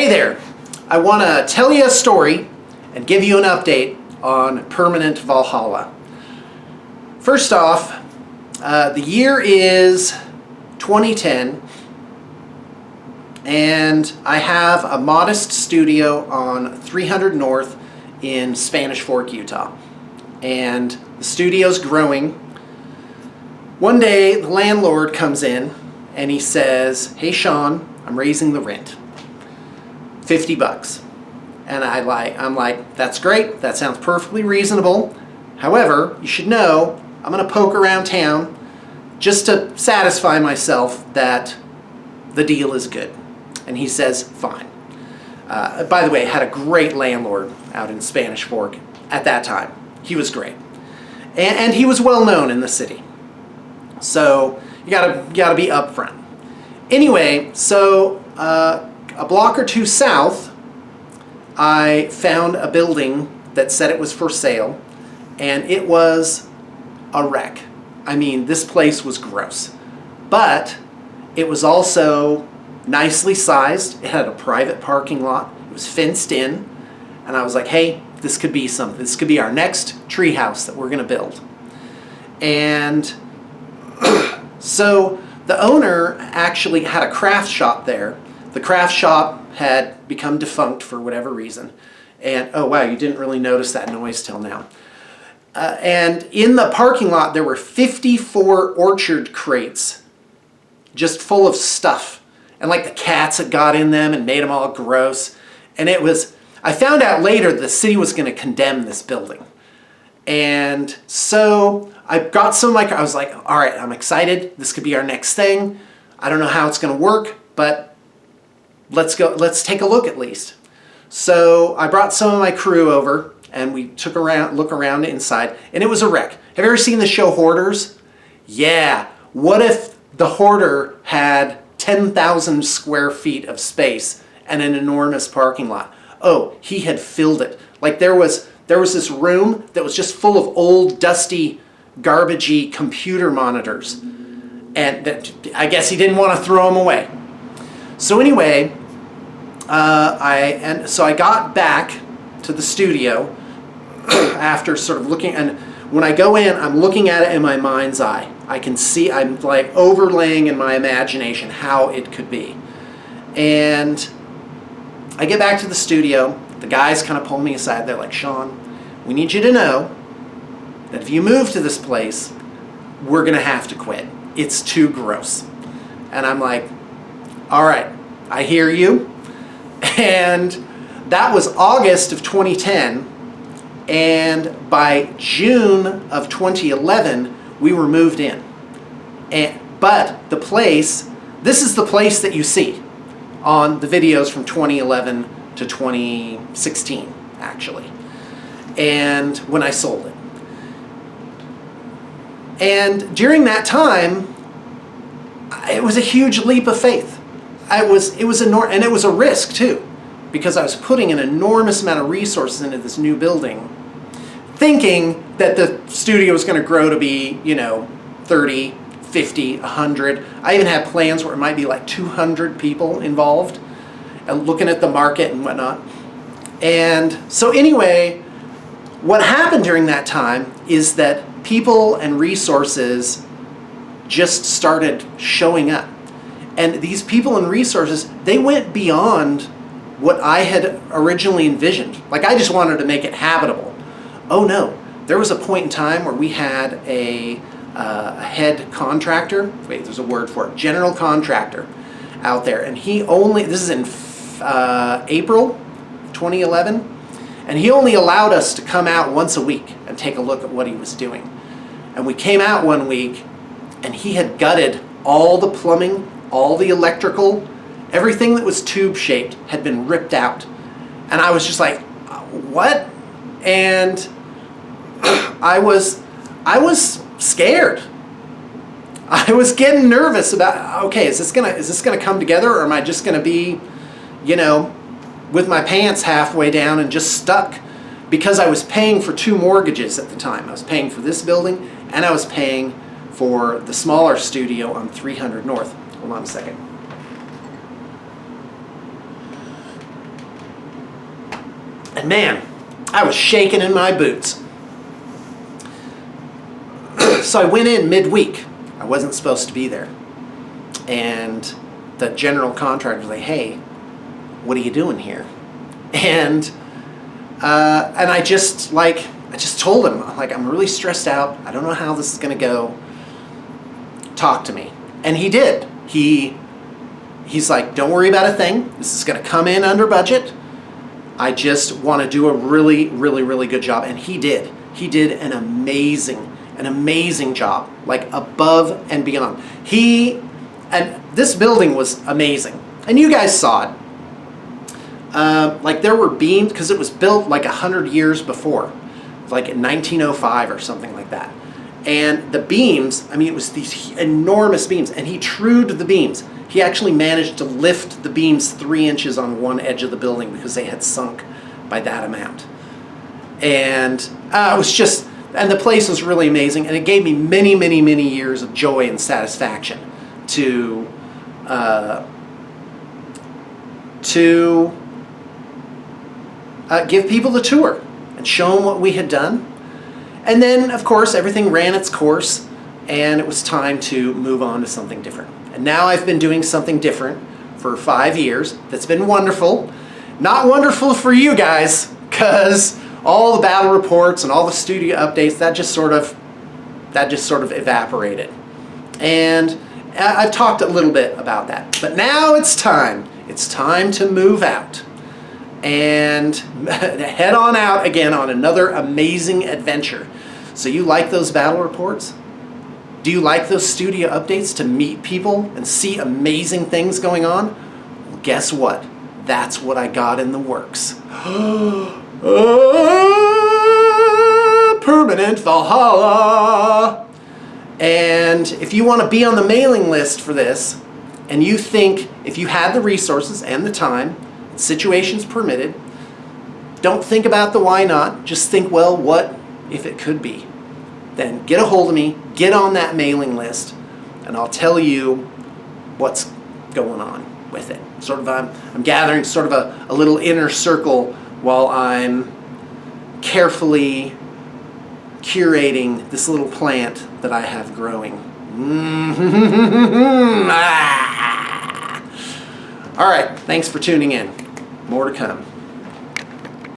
Hey there, I want to tell you a story and give you an update on permanent Valhalla. First off, the year is 2010 and I have a modest studio on 300 North in Spanish Fork, Utah. And the studio's growing. One day the landlord comes in and he says, "Hey Sean, I'm raising the rent. $50. And I'm like, that's great. That sounds perfectly reasonable. However, you should know I'm going to poke around town just to satisfy myself that the deal is good." And he says, fine. By the way, I had a great landlord out in Spanish Fork at that time. He was great. And he was well known in the city. So you gotta be upfront. Anyway, so a block or two south, I found a building that said it was for sale, and it was a wreck. I mean, this place was gross, but it was also nicely sized. It had a private parking lot. It was fenced in, and I was like, hey, this could be something. This could be our next tree house that we're going to build. And so the owner actually had a craft shop there. The craft shop had become defunct for whatever reason. And, oh wow, you didn't really notice that noise till now. And in the parking lot, there were 54 orchard crates just full of stuff. And like the cats had got in them and made them all gross. And it was, I found out later the city was going to condemn this building. And so I got some of my, I was like, all right, I'm excited. This could be our next thing. I don't know how it's going to work, but let's take a look at least. So I brought some of my crew over and we took a look around inside, and it was a wreck. Have you ever seen the show Hoarders? Yeah. What if the hoarder had 10,000 square feet of space and an enormous parking lot? Oh, he had filled it. Like there was this room that was just full of old, dusty, garbagey computer monitors. And I guess he didn't want to throw them away. So anyway, I got back to the studio after sort of looking, and when I go in, I'm looking at it in my mind's eye. I can see, I'm like overlaying in my imagination how it could be. And I get back to the studio. The guys kind of pull me aside. They're like, "Sean, we need you to know that if you move to this place, we're going to have to quit. It's too gross." And I'm like, all right, I hear you. And that was August of 2010. And by June of 2011, we were moved in. But the place, this is the place that you see on the videos from 2011 to 2016, actually. And when I sold it. And during that time, it was a huge leap of faith. And it was a risk too, because I was putting an enormous amount of resources into this new building, thinking that the studio was going to grow to be, 30, 50, 100. I even had plans where it might be like 200 people involved, and looking at the market and whatnot. And so anyway, what happened during that time is that people and resources just started showing up. And these people and resources, they went beyond what I had originally envisioned. Like, I just wanted to make it habitable. Oh no, there was a point in time where we had a head contractor, wait, there's a word for it, general contractor out there. And this is in April 2011, and he only allowed us to come out once a week and take a look at what he was doing. And we came out one week, and he had gutted all the plumbing, all the electrical, everything that was tube-shaped had been ripped out. And I was just like, what? And I was scared. I was getting nervous about, okay, is this gonna come together, or am I just gonna be, with my pants halfway down and just stuck? Because I was paying for 2 mortgages at the time. I was paying for this building, and I was paying for the smaller studio on 300 North. Hold on a second. And man, I was shaking in my boots. So I went in midweek. I wasn't supposed to be there. And the general contractor was like, hey, what are you doing here? And I just told him, like, I'm really stressed out. I don't know how this is going to go. Talk to me. And he did. He's like, don't worry about a thing. This is going to come in under budget. I just want to do a really, really, really good job. And he did. He did an amazing job, like above and beyond. And this building was amazing. And you guys saw it. Like there were beams, because it was built like 100 years before, like in 1905 or something like that. And the beams, I mean, it was these enormous beams, and he trued the beams. He actually managed to lift the beams 3 inches on one edge of the building because they had sunk by that amount. And it was just, and the place was really amazing, and it gave me many, many, many years of joy and satisfaction to give people the tour and show them what we had done. And then, of course, everything ran its course, and it was time to move on to something different. And now I've been doing something different for 5 years. That's been wonderful. Not wonderful for you guys, because all the battle reports and all the studio updates, that just sort of evaporated. And I've talked a little bit about that. But now it's time. It's time to move out and head on out again on another amazing adventure. So you like those battle reports? Do you like those studio updates to meet people and see amazing things going on? Well, guess what? That's what I got in the works. Permanent Valhalla! And if you want to be on the mailing list for this, and you think if you had the resources and the time, situations permitted, don't think about the why not, just think, well, what if it could be? Then get a hold of me, get on that mailing list, and I'll tell you what's going on with it. Sort of, I'm gathering sort of a little inner circle while I'm carefully curating this little plant that I have growing. All right, thanks for tuning in. More to come.